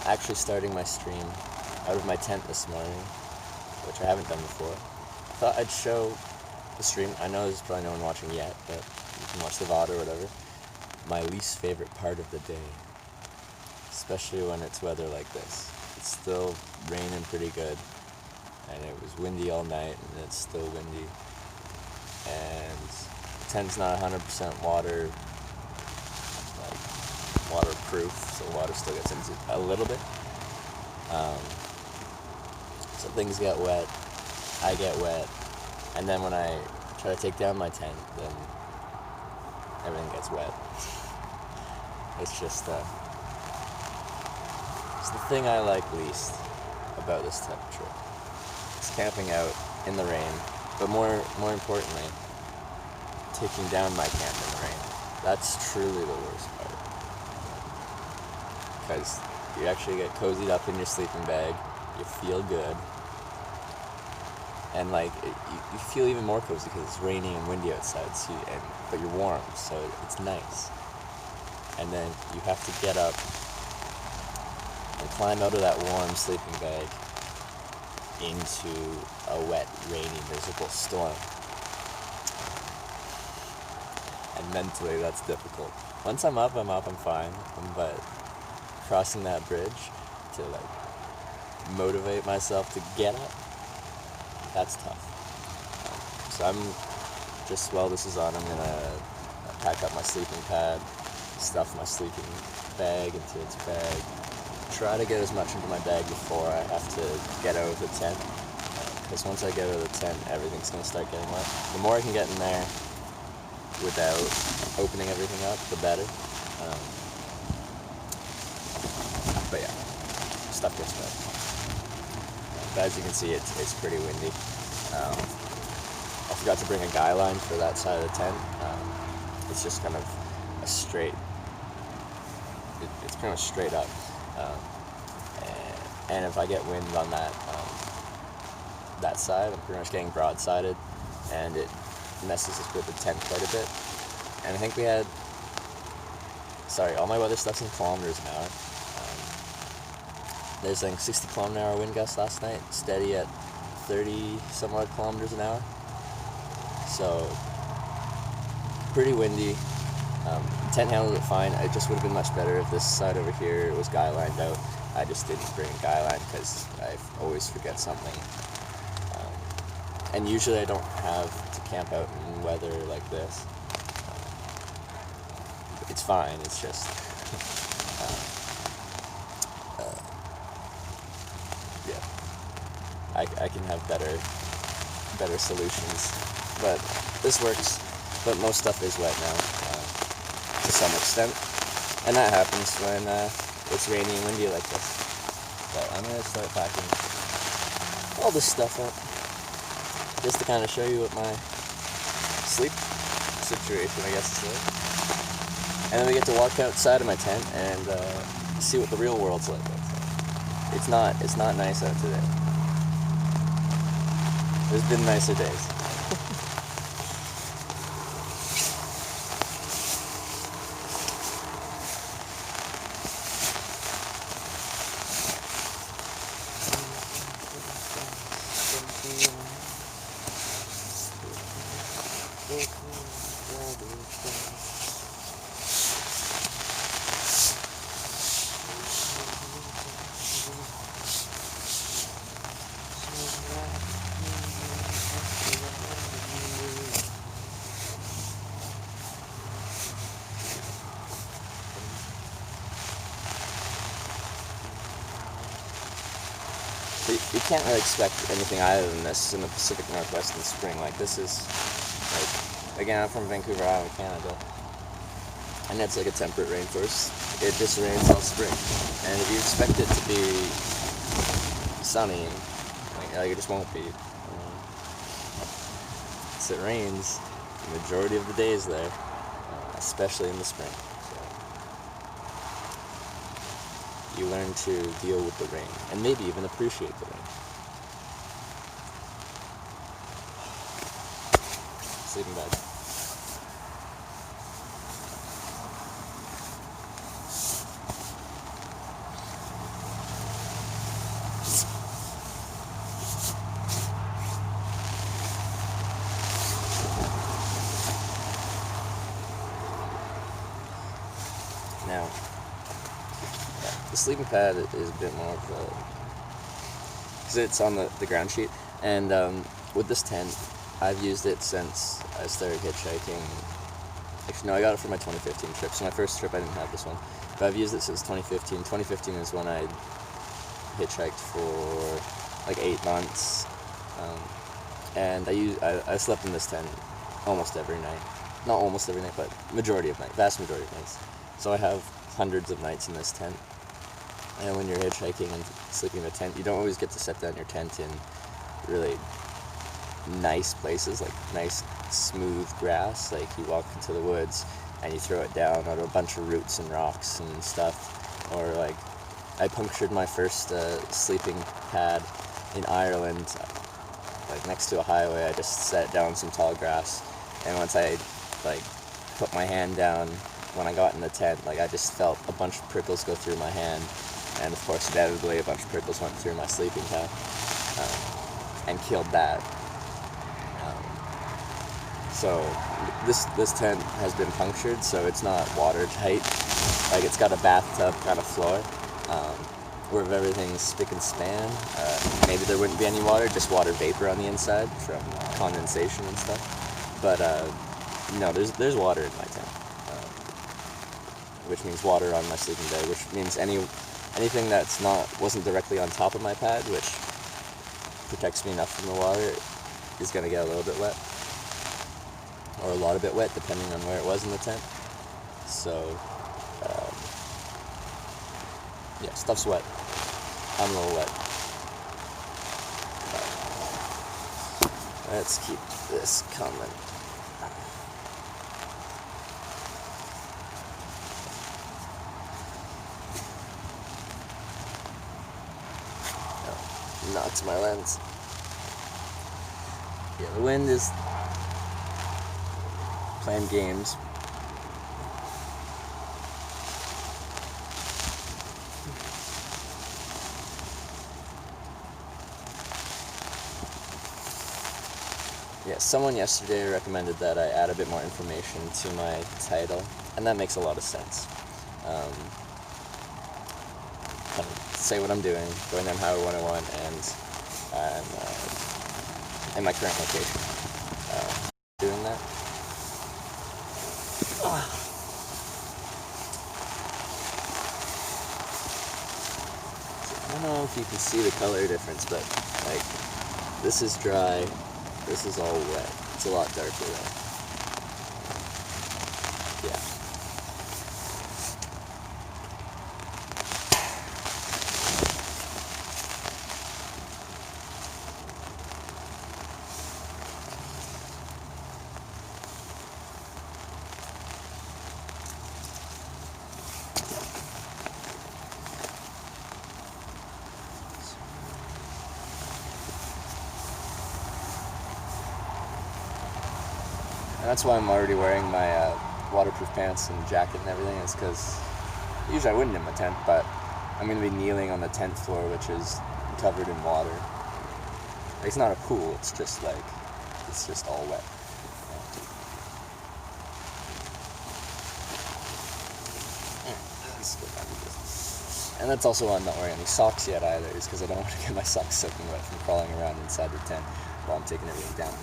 actually starting my stream out of my tent this morning, which I haven't done before. I thought I'd show the stream. I know there's probably no one watching yet, but you can watch the VOD or whatever. My least favorite part of the day, especially when it's weather like this. It's still raining pretty good, and it was windy all night, and it's still windy, and the tent's not 100% waterproof, so water still gets into a little bit. So things get wet, I get wet, and then when I try to take down my tent, then everything gets wet. It's just it's the thing I like least about this type of trip. It's camping out in the rain, but more importantly, taking down my camp in the rain. That's truly the worst part. Because you actually get cozied up in your sleeping bag, you feel good, and you feel even more cozy because it's raining and windy outside, but you're warm, so it's nice. And then you have to get up and climb out of that warm sleeping bag into a wet, rainy, miserable storm. And mentally, that's difficult. Once I'm up, I'm fine. But crossing that bridge to motivate myself to get up, that's tough. So while this is on, I'm gonna pack up my sleeping pad, stuff my sleeping bag into its bag, try to get as much into my bag before I have to get out of the tent, because once I get out of the tent, everything's going to start getting wet. The more I can get in there without opening everything up, the better. But yeah, stuff gets wet. But as you can see, it's pretty windy. I forgot to bring a guy line for that side of the tent. It's just kind of a straight, it's pretty much straight up. And if I get wind on that side, I'm pretty much getting broadsided, and it messes with the tent quite a bit. And I think all my weather stuff's in kilometers an hour. There's 60 kilometer an hour wind gusts last night, steady at 30 some odd kilometers an hour. So pretty windy. Tent handled it fine. It just would have been much better if this side over here was guy lined out. I just didn't bring a guy line because I always forget something. And usually I don't have to camp out in weather like this. It's fine, it's just I can have better solutions. But this works. But most stuff is wet now, to some extent. And that happens when it's rainy and windy like this. So I'm going to start packing all this stuff up, just to kind of show you what my sleep situation, I guess, is like. And then we get to walk outside of my tent and see what the real world's like outside. It's not nice out today. There's been nicer days. You can't really expect anything other than this in the Pacific Northwest in spring. This is, again, I'm from Vancouver Island, Canada, and it's like a temperate rainforest. It just rains all spring, and if you expect it to be sunny, it just won't be. So it rains the majority of the days there, especially in the spring. You learn to deal with the rain, and maybe even appreciate the rain. Sleeping bag. The sleeping pad is a bit more of a, because it's on the ground sheet, and with this tent, I've used it since I started hitchhiking. Actually, no, I got it for my 2015 trip. So my first trip, I didn't have this one, but I've used it since 2015. 2015 is when I hitchhiked for like 8 months, and I slept in this tent almost every night. Not almost every night, but majority of nights, vast majority of nights. So I have hundreds of nights in this tent. And when you're hitchhiking and sleeping in a tent, you don't always get to set down your tent in really nice places, like nice smooth grass. Like you walk into the woods and you throw it down on a bunch of roots and rocks and stuff. Or like I punctured my first sleeping pad in Ireland, like next to a highway. I just set down some tall grass, and once I like put my hand down when I got in the tent, like I just felt a bunch of prickles go through my hand, and of course inevitably a bunch of prickles went through my sleeping pad and killed that. So this tent has been punctured, so it's not watertight. Like it's got a bathtub kind of floor, where everything's spick and span. Maybe there wouldn't be any water, just water vapor on the inside from condensation and stuff. But no, there's water in my tent, which means water on my sleeping bag, which means anything that's wasn't directly on top of my pad, which protects me enough from the water, is gonna get a little bit wet. Or a lot of it wet, depending on where it was in the tent. So, yeah, stuff's wet. I'm a little wet. But let's keep this coming. Oh, knocked my lens. Yeah, the wind is playing games. Yeah, someone yesterday recommended that I add a bit more information to my title, and that makes a lot of sense. Kind of say what I'm doing, going down Highway 101, and I'm in my current location. Doing that. I don't know if you can see the color difference, but like this is dry, this is all wet. It's a lot darker though. Yeah. And that's why I'm already wearing my waterproof pants and jacket and everything, is because usually I wouldn't in my tent, but I'm going to be kneeling on the tent floor, which is covered in water. Like, it's not a pool, it's just all wet. And that's also why I'm not wearing any socks yet either, is because I don't want to get my socks soaking wet from crawling around inside the tent while I'm taking everything down.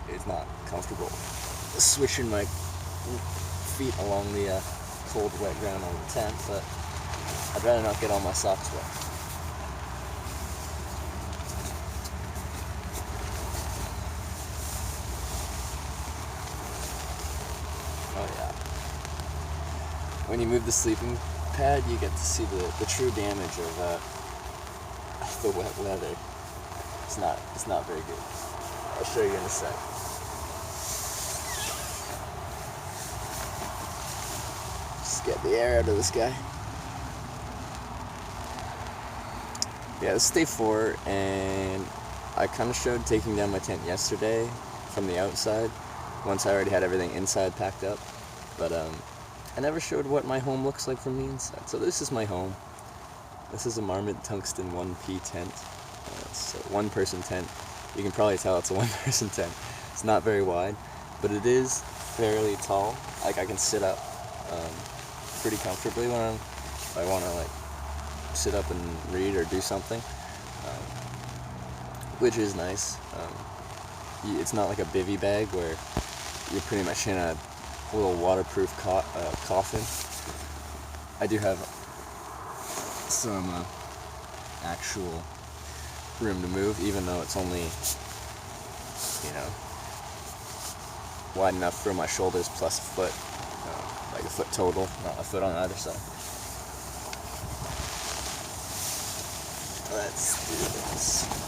It's not comfortable swishing my feet along the cold, wet ground on the tent, but I'd rather not get all my socks wet. Oh yeah. When you move the sleeping pad, you get to see the true damage of the wet weather. It's not very good. I'll show you in a sec. Just get the air out of this guy. Yeah, this is day 4, and I kind of showed taking down my tent yesterday from the outside, once I already had everything inside packed up, but I never showed what my home looks like from the inside. So this is my home. This is a Marmot Tungsten 1P tent. It's a one-person tent. You can probably tell it's a one-person tent. It's not very wide, but it is fairly tall. Like I can sit up pretty comfortably when I'm if I want to like sit up and read or do something, which is nice. It's not like a bivy bag where you're pretty much in a little waterproof coffin. I do have some actual room to move, even though it's only, wide enough for my shoulders plus a foot, like a foot total, not a foot on either side. Let's do this.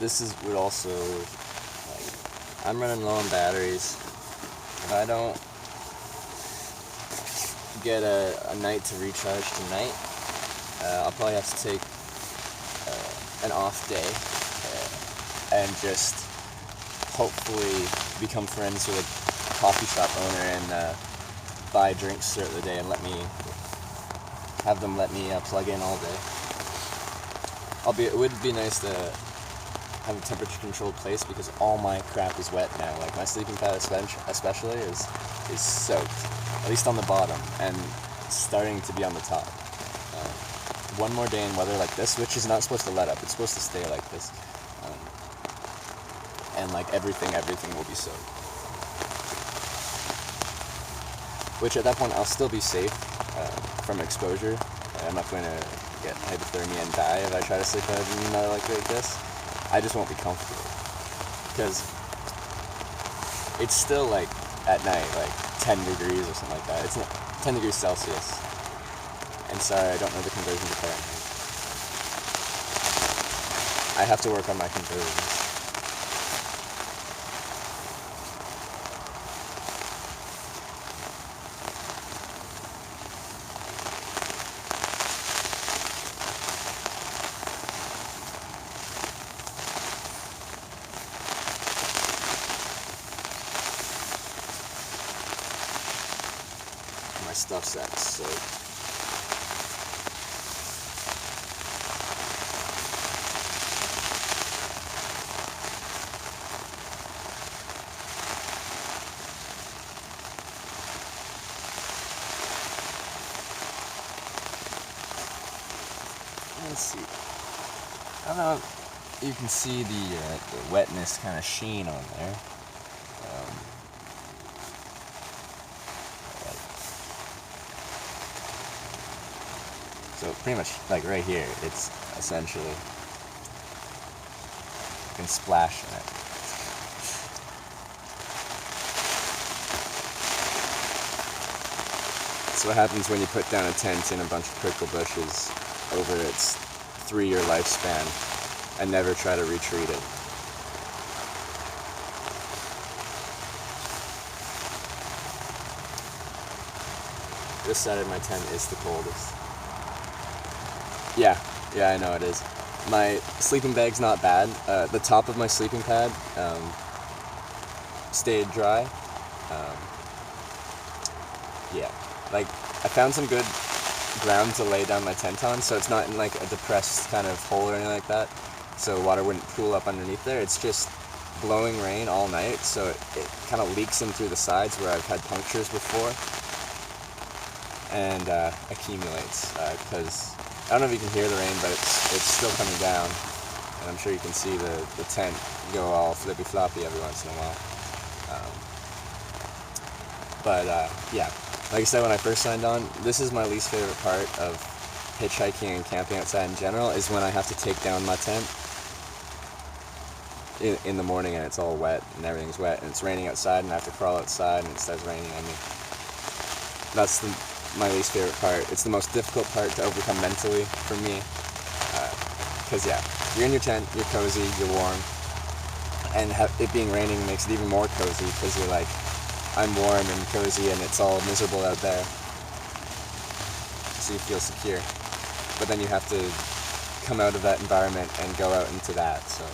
This would also, like, I'm running low on batteries. If I don't get a night to recharge tonight, I'll probably have to take an off day and just hopefully become friends with a coffee shop owner and buy drinks throughout the day and have them let me plug in all day. It would be nice to have a temperature controlled place because all my crap is wet now. Like my sleeping pad especially is soaked, at least on the bottom, and starting to be on the top. One more day in weather like this, which is not supposed to let up, it's supposed to stay like this, and like everything will be soaked. Which at that point I'll still be safe from exposure. I'm not going to get hypothermia and die if I try to sleep at another like this. I just won't be comfortable because it's still like at night like 10 degrees or something like that. It's not 10 degrees Celsius. And sorry, I don't know the conversion to Fahrenheit. I have to work on my conversions. My stuff sack's soaked. Let's see. I don't know if you can see the wetness kind of sheen on there. So pretty much like right here, it's essentially, you can splash in it. So what happens when you put down a tent in a bunch of prickle bushes over its 3-year lifespan and never try to retreat it? This side of my tent is the coldest. Yeah, I know it is. My sleeping bag's not bad. The top of my sleeping pad stayed dry. Like I found some good ground to lay down my tent on, so it's not in like a depressed kind of hole or anything like that, so water wouldn't pool up underneath there. It's just blowing rain all night, so it kind of leaks in through the sides where I've had punctures before, and accumulates, because I don't know if you can hear the rain, but it's still coming down, and I'm sure you can see the tent go all flippy floppy every once in a while. Yeah, like I said when I first signed on, this is my least favorite part of hitchhiking and camping outside in general, is when I have to take down my tent in the morning and it's all wet and everything's wet and it's raining outside and I have to crawl outside and it starts raining on me. That's my least favorite part. It's the most difficult part to overcome mentally for me, because you're in your tent, you're cozy, you're warm, and it being raining makes it even more cozy because you're like, I'm warm and cozy and it's all miserable out there. So you feel secure. But then you have to come out of that environment and go out into that, so...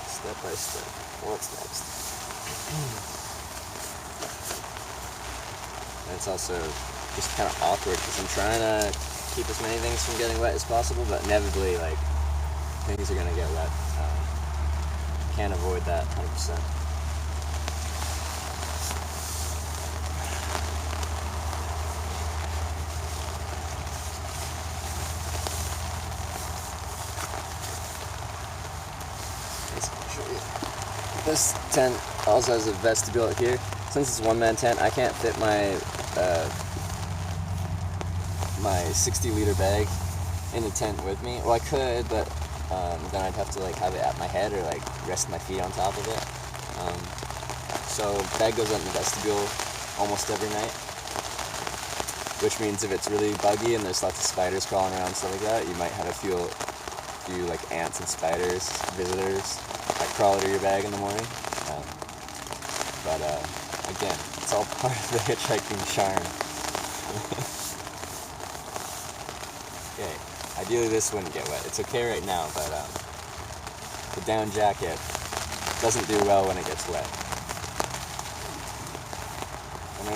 Step by step. What's next? And it's also just kind of awkward because I'm trying to keep as many things from getting wet as possible, but inevitably, like, things are gonna get wet. Can't avoid that 100%. This tent also has a vestibule here. Since it's a one-man tent, I can't fit my my 60-liter bag in the tent with me. Well, I could, but then I'd have to like have it at my head or like rest my feet on top of it. So bag goes out in the vestibule almost every night, which means if it's really buggy and there's lots of spiders crawling around and stuff like that, you might have a few like ants and spiders, visitors, that crawl out of your bag in the morning. But again, it's all part of the hitchhiking charm. Okay, ideally this wouldn't get wet. It's okay right now, but the down jacket doesn't do well when it gets wet. I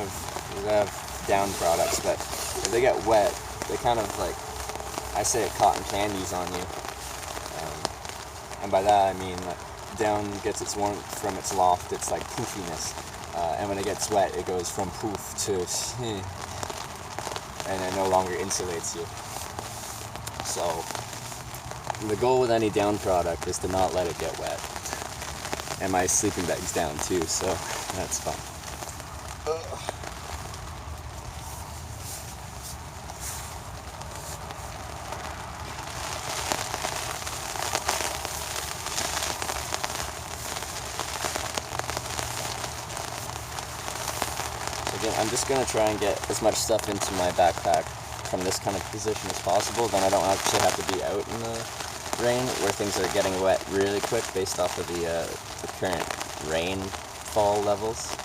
have down products, but if they get wet, they kind of like, I say it cotton candies on you. And by that I mean like down gets its warmth from its loft, it's like poofiness. And when it gets wet, it goes from poof to and it no longer insulates you. So the goal with any down product is to not let it get wet. And my sleeping bag's down too, so that's fun. Again, I'm just going to try and get as much stuff into my backpack from this kind of position as possible, then I don't actually have to be out in the rain where things are getting wet really quick based off of the current rainfall levels.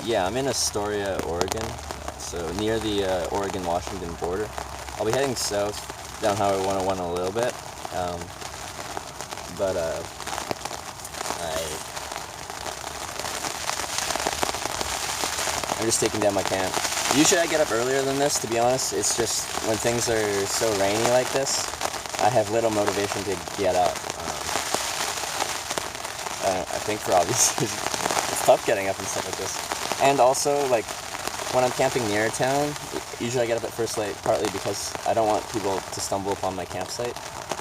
Yeah, I'm in Astoria, Oregon, so near the Oregon-Washington border. I'll be heading south down Highway 101 a little bit, but I'm just taking down my camp. Usually I get up earlier than this, to be honest. It's just when things are so rainy like this, I have little motivation to get up. I think for obvious reasons. It's tough getting up and stuff like this. And also, like, when I'm camping near a town, usually I get up at first light, partly because I don't want people to stumble upon my campsite.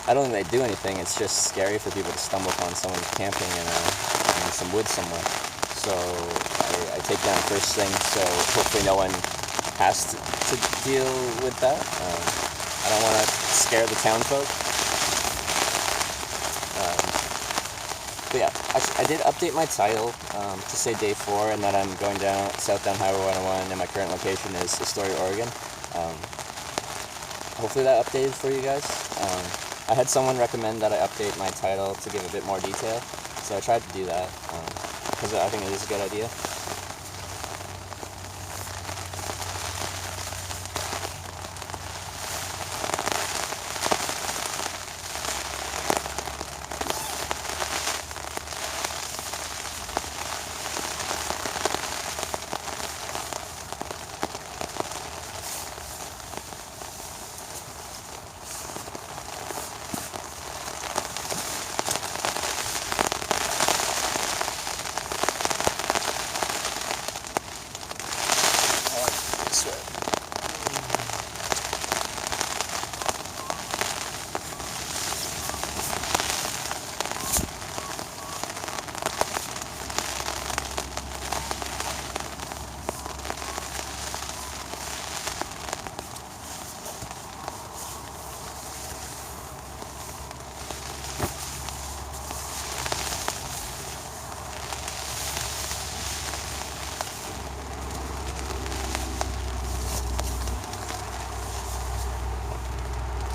I don't think they do anything, it's just scary for people to stumble upon someone camping in some woods somewhere. So I take down first thing, so hopefully no one has to deal with that. I don't want to scare the town folk. But yeah, I did update my title to say day 4 and that I'm going south down Highway 101 and my current location is Astoria, Oregon. Hopefully that updated for you guys. I had someone recommend that I update my title to give a bit more detail, so I tried to do that because I think it is a good idea.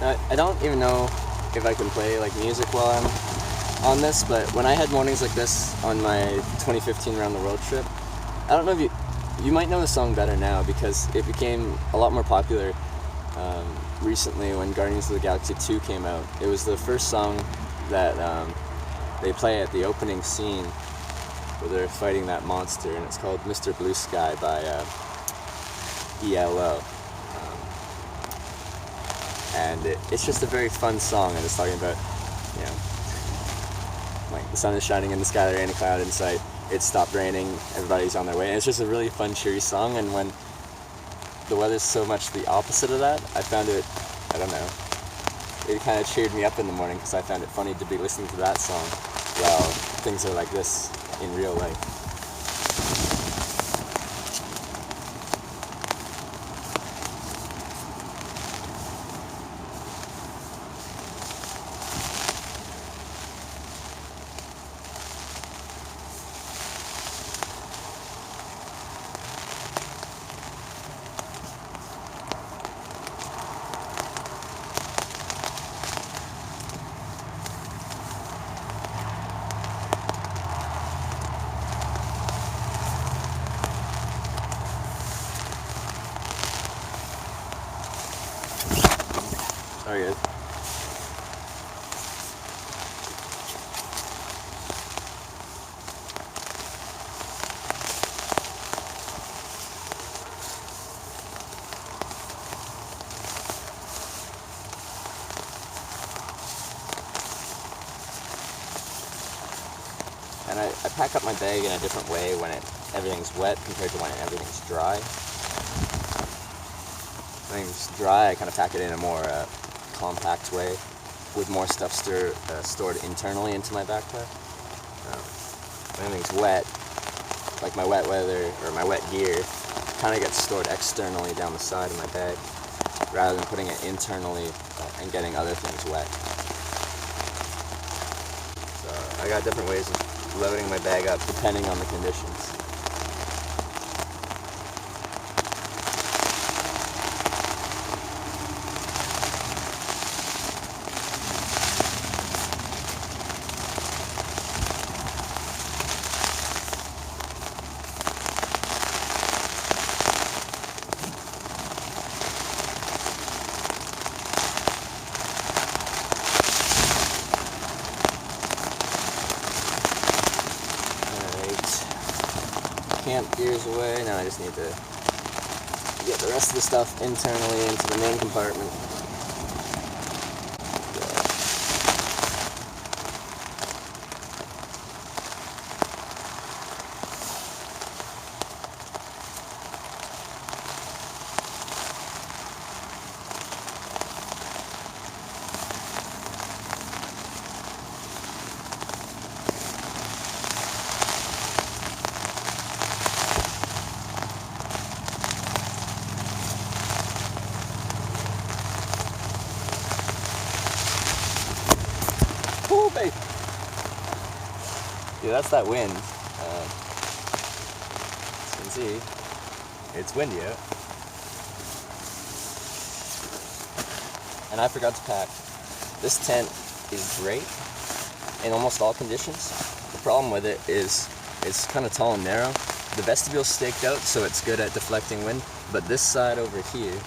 I don't even know if I can play like music while I'm on this, but when I had mornings like this on my 2015 around the world trip, I don't know if you might know the song better now because it became a lot more popular recently when Guardians of the Galaxy 2 came out. It was the first song that they play at the opening scene where they're fighting that monster, and it's called Mr. Blue Sky by ELO. And it's just a very fun song, and it's talking about, you know, like the sun is shining in the sky, there ain't a cloud in sight, it stopped raining, everybody's on their way. And it's just a really fun, cheery song, and when the weather's so much the opposite of that, I found it, I don't know, it kind of cheered me up in the morning because I found it funny to be listening to that song while things are like this in real life. Sorry guys. And I pack up my bag in a different way when everything's wet compared to when everything's dry. When everything's dry, I kind of pack it in a more compact way with more stuff stored internally into my backpack. When everything's wet, like my wet weather or my wet gear, kind of gets stored externally down the side of my bag rather than putting it internally and getting other things wet. So I got different ways of loading my bag up depending on the conditions. Camp gear's away. Now I just need to get the rest of the stuff internally into the main compartment. Yeah, that's that wind. As you can see, it's windy out. And I forgot to pack. This tent is great in almost all conditions. The problem with it is it's kind of tall and narrow. The vestibule's staked out, so it's good at deflecting wind, but this side over here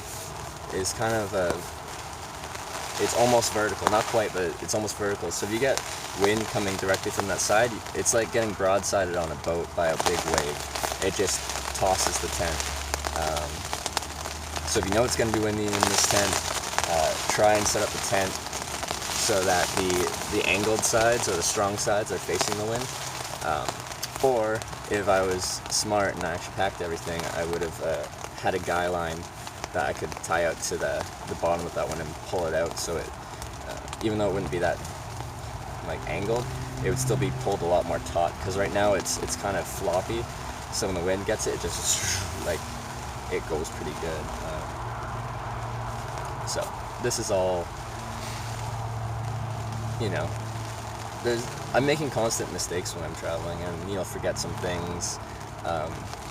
is kind of it's almost vertical, not quite, but it's almost vertical. So if you get wind coming directly from that side, it's like getting broadsided on a boat by a big wave. It just tosses the tent. So if you know it's going to be windy in this tent, try and set up the tent so that the angled sides or the strong sides are facing the wind. Or if I was smart and I actually packed everything, I would have had a guy line that I could tie out to the bottom of that one and pull it out, so it, even though it wouldn't be that like angled, it would still be pulled a lot more taut, because right now it's kind of floppy, so when the wind gets it, it just like it goes pretty good. So this is all, you know, I'm making constant mistakes when I'm traveling, and you'll forget some things.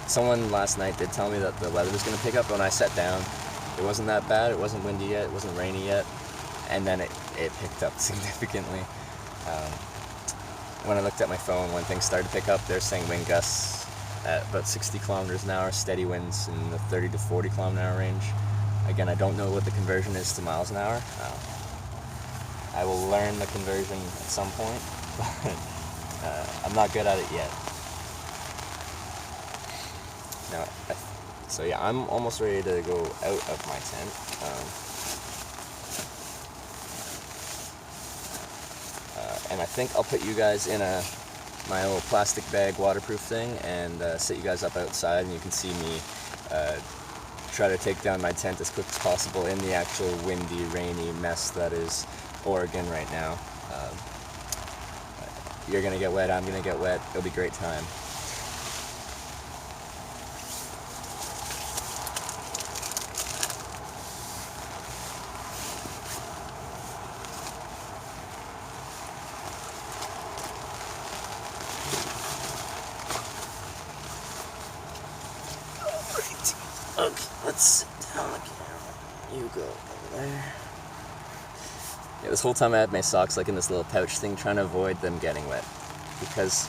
Someone last night did tell me that the weather was going to pick up. When I sat down, it wasn't that bad. It wasn't windy yet. It wasn't rainy yet. and then it picked up significantly. When I looked at my phone, when things started to pick up, they're saying wind gusts at about 60 kilometers an hour, steady winds in the 30 to 40 kilometer an hour range. Again, I don't know what the conversion is to miles an hour. I will learn the conversion at some point, but I'm not good at it yet. Now, so yeah, I'm almost ready to go out of my tent. And I think I'll put you guys in my little plastic bag waterproof thing and set you guys up outside, and you can see me try to take down my tent as quick as possible in the actual windy, rainy mess that is Oregon right now. You're gonna get wet, I'm gonna get wet, it'll be a great time. Okay, let's sit down the camera. You go over there. Yeah, this whole time I had my socks like in this little pouch thing, trying to avoid them getting wet, because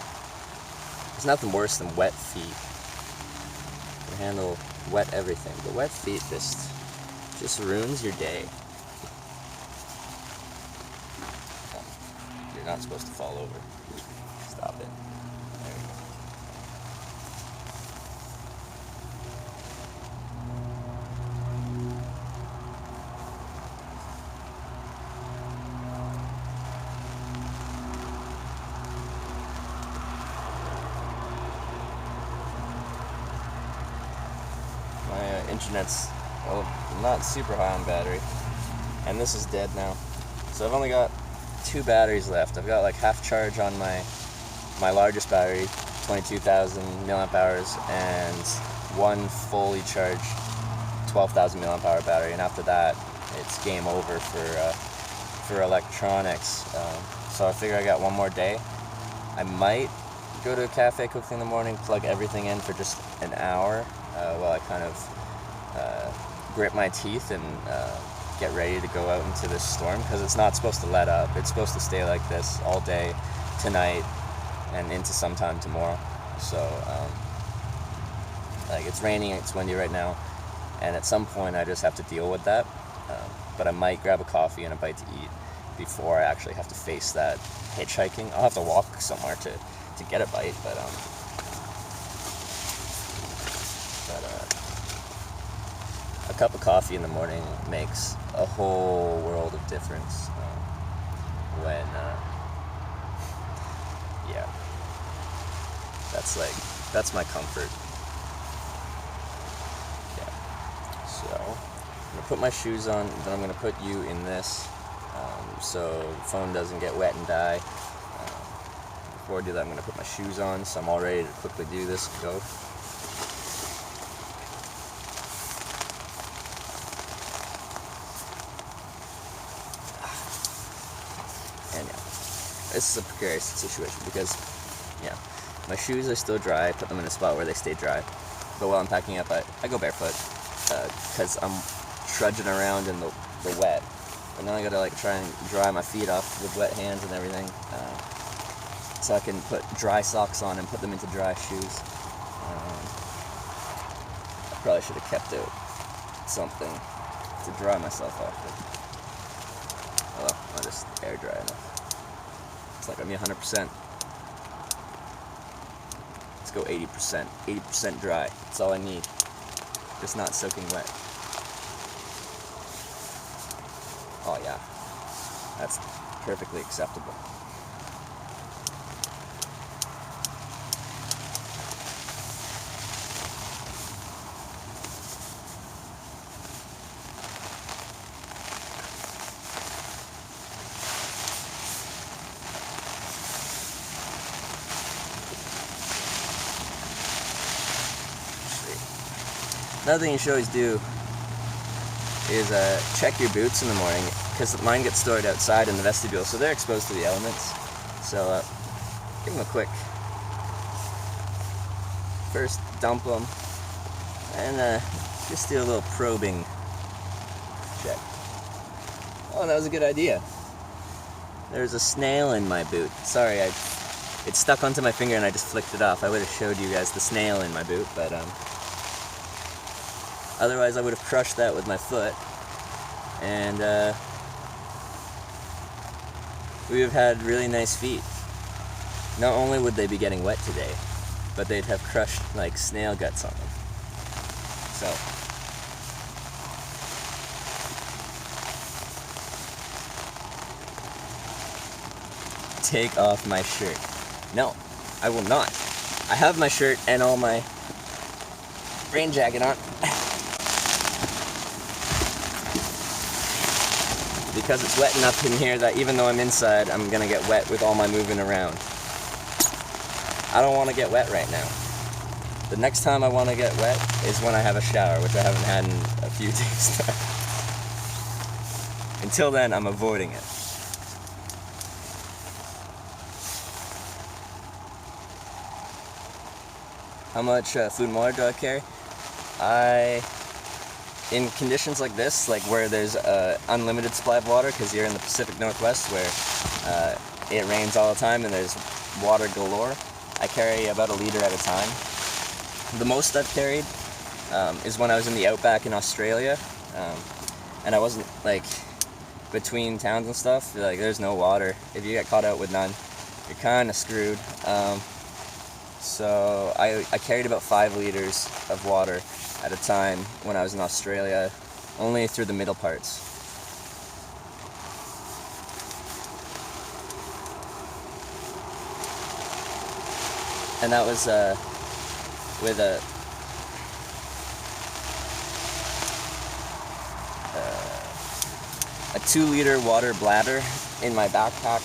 there's nothing worse than wet feet. You can handle wet everything, but wet feet just ruins your day. You're not supposed to fall over. Stop it. There you go. My internet's not super high on battery, and this is dead now. So I've only got 2 batteries left. I've got like half charge on my largest battery, 22,000 milliamp hours, and one fully charged 12,000 milliamp hour battery. And after that, it's game over for electronics. So I figure I got one more day. I might go to a cafe quickly in the morning, plug everything in for just an hour while I kind of grit my teeth and get ready to go out into this storm, because it's not supposed to let up. It's supposed to stay like this all day tonight and into sometime tomorrow. So like, it's raining, it's windy right now, and at some point I just have to deal with that. But I might grab a coffee and a bite to eat before I actually have to face that hitchhiking. I'll have to walk somewhere to get a bite, but a cup of coffee in the morning makes a whole world of difference when yeah, that's my comfort. Yeah. So I'm gonna put my shoes on, then I'm gonna put you in this so the phone doesn't get wet and die. Before I do that, I'm gonna put my shoes on, so I'm all ready to quickly do this and go. And yeah, this is a precarious situation because, yeah, my shoes are still dry. I put them in a spot where they stay dry. But while I'm packing up, I go barefoot because I'm trudging around in the wet. But now I gotta like try and dry my feet off with wet hands and everything, so I can put dry socks on and put them into dry shoes. I probably should have kept out something to dry myself off with. Oh, I'll just air dry enough. It's like I'm 100%. Let's go 80%. 80% dry. That's all I need. Just not soaking wet. Oh yeah, that's perfectly acceptable. Another thing you should always do is check your boots in the morning, because mine get stored outside in the vestibule, so they're exposed to the elements. So give them a quick first dump them, and just do a little probing check. Oh, that was a good idea. There's a snail in my boot. Sorry, it stuck onto my finger and I just flicked it off. I would have showed you guys the snail in my boot, but otherwise I would have crushed that with my foot. And we would have had really nice feet. Not only would they be getting wet today, but they'd have crushed like snail guts on them. So take off my shirt. No, I will not. I have my shirt and all my rain jacket on. Because it's wet enough in here that even though I'm inside, I'm gonna get wet with all my moving around. I don't want to get wet right now. The next time I want to get wet is when I have a shower, which I haven't had in a few days now. Until then, I'm avoiding it. How much food and water do I carry? In conditions like this, like where there's unlimited supply of water, because you're in the Pacific Northwest where it rains all the time and there's water galore, I carry about 1 liter at a time. The most I've carried is when I was in the outback in Australia, and I wasn't like between towns and stuff. Like there's no water. If you get caught out with none, you're kind of screwed. So I carried about 5 liters of water at a time when I was in Australia, only through the middle parts. And that was with a 2-liter water bladder in my backpack,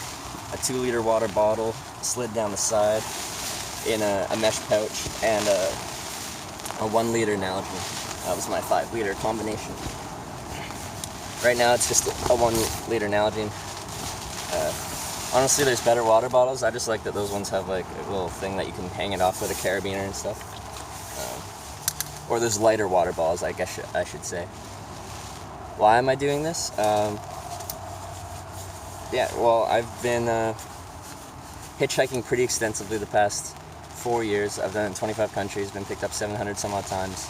a 2-liter water bottle slid down the side in a mesh pouch, and a 1-liter Nalgene. That was my 5-liter combination. Right now it's just a 1-liter Nalgene. Honestly, there's better water bottles. I just like that those ones have like a little thing that you can hang it off with a carabiner and stuff. Or there's lighter water bottles, I guess I should say. Why am I doing this? Yeah, well, I've been hitchhiking pretty extensively the past 4 years. I've done it in 25 countries, been picked up 700 some odd times.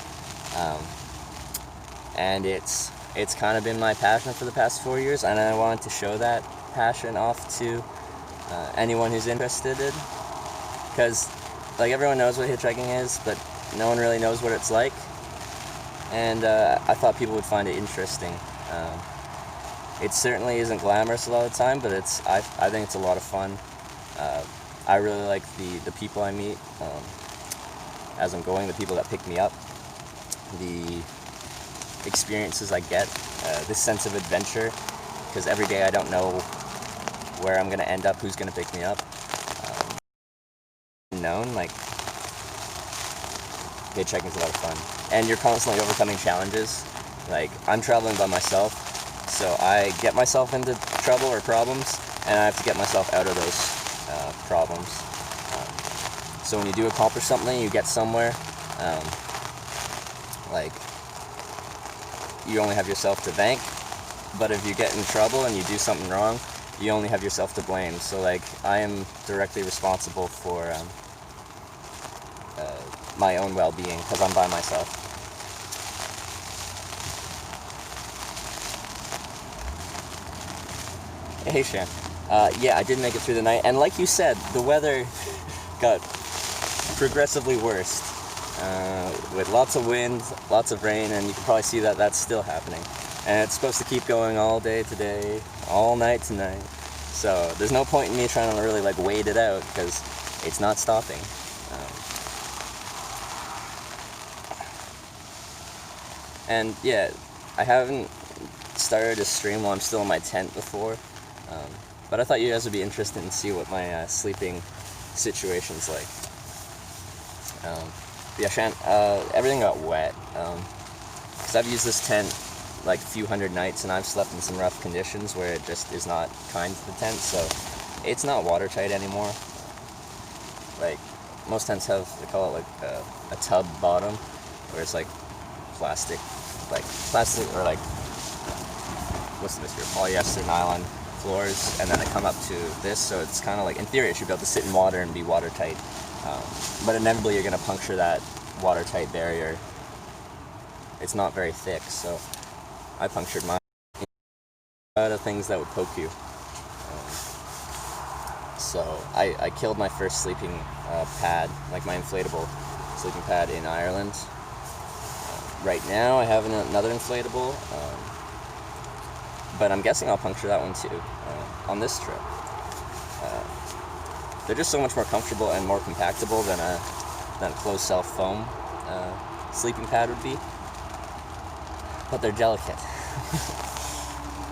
And it's kind of been my passion for the past 4 years, and I wanted to show that passion off to anyone who's interested in, because like everyone knows what hitchhiking is, but no one really knows what it's like, and I thought people would find it interesting. It certainly isn't glamorous a lot of the time, but I think it's a lot of fun. I really like the people I meet as I'm going, the people that pick me up, the experiences I get, this sense of adventure, because every day I don't know where I'm going to end up, who's going to pick me up. Known, like, hitchhiking is a lot of fun. And you're constantly overcoming challenges. Like, I'm traveling by myself, so I get myself into trouble or problems, and I have to get myself out of those problems. So when you do accomplish something, you get somewhere, like, you only have yourself to thank, but if you get in trouble and you do something wrong, you only have yourself to blame. So like, I am directly responsible for my own well-being, because I'm by myself. Hey Shan, yeah, I did make it through the night, and like you said, the weather got progressively worse, with lots of wind, lots of rain, and you can probably see that that's still happening. And it's supposed to keep going all day today, all night tonight. So there's no point in me trying to really like wait it out, because it's not stopping. And yeah, I haven't started a stream while I'm still in my tent before, but I thought you guys would be interested in see what my sleeping situation's like. Yeah, Shan, everything got wet, because I've used this tent like a few hundred nights, and I've slept in some rough conditions where it just is not kind to the tent, so it's not watertight anymore. Like, most tents have, they call it like a tub bottom, where it's like plastic or like what's the material? Polyester nylon floors, and then they come up to this, so it's kind of like, in theory, it should be able to sit in water and be watertight. But inevitably, you're going to puncture that watertight barrier. It's not very thick, so I punctured mine. A lot of things that would poke you. So I killed my first sleeping pad, like my inflatable sleeping pad in Ireland. Right now I have another inflatable, but I'm guessing I'll puncture that one too on this trip. They're just so much more comfortable and more compactable than a closed cell foam sleeping pad would be. But they're delicate.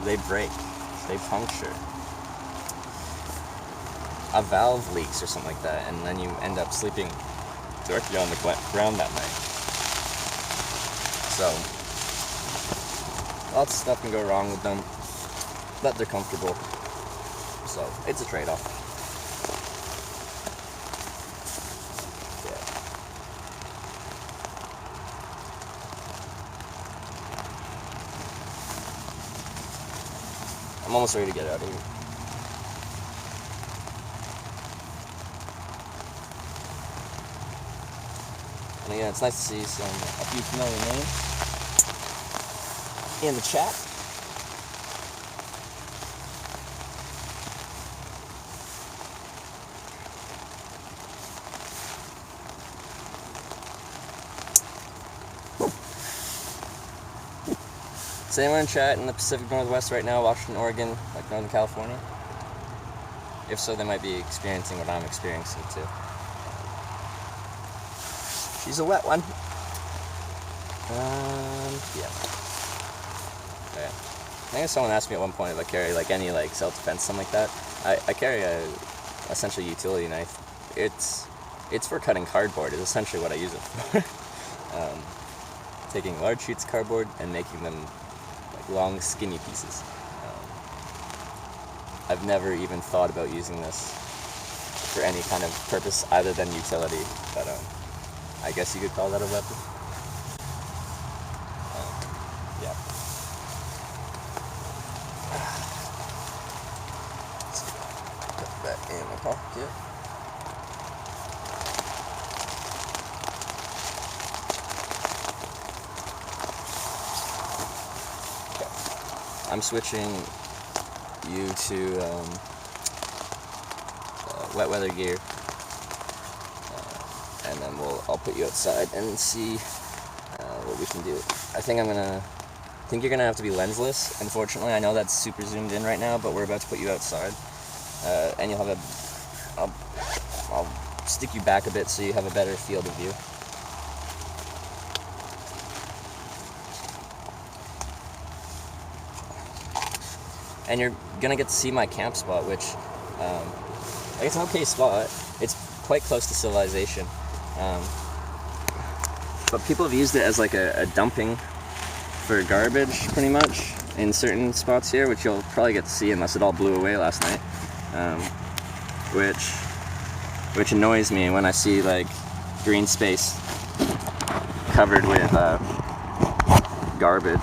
They break, they puncture. A valve leaks or something like that, and then you end up sleeping directly on the ground that night. So, lots of stuff can go wrong with them, but they're comfortable. So, it's a trade-off. Yeah. I'm almost ready to get out of here. And again, it's nice to see a few familiar names in the chat. Is anyone in chat in the Pacific Northwest right now, Washington, Oregon, like Northern California? If so, they might be experiencing what I'm experiencing too. She's a wet one. Yeah. I think someone asked me at one point if I carry like any like self-defense, something like that. I carry a essentially utility knife. It's for cutting cardboard. Is essentially what I use it for. Taking large sheets of cardboard and making them like long, skinny pieces. I've never even thought about using this for any kind of purpose other than utility, but I guess you could call that a weapon. Yeah. Let's put that in my pocket. Okay. I'm switching you to wet weather gear. And then I'll put you outside and see what we can do. I think you're gonna have to be lensless. Unfortunately, I know that's super zoomed in right now, but we're about to put you outside, and you'll have I'll stick you back a bit so you have a better field of view. And you're gonna get to see my camp spot, which it's an okay spot. It's quite close to civilization. But people have used it as like a dumping for garbage, pretty much, in certain spots here, which you'll probably get to see unless it all blew away last night. Which annoys me when I see like green space covered with garbage.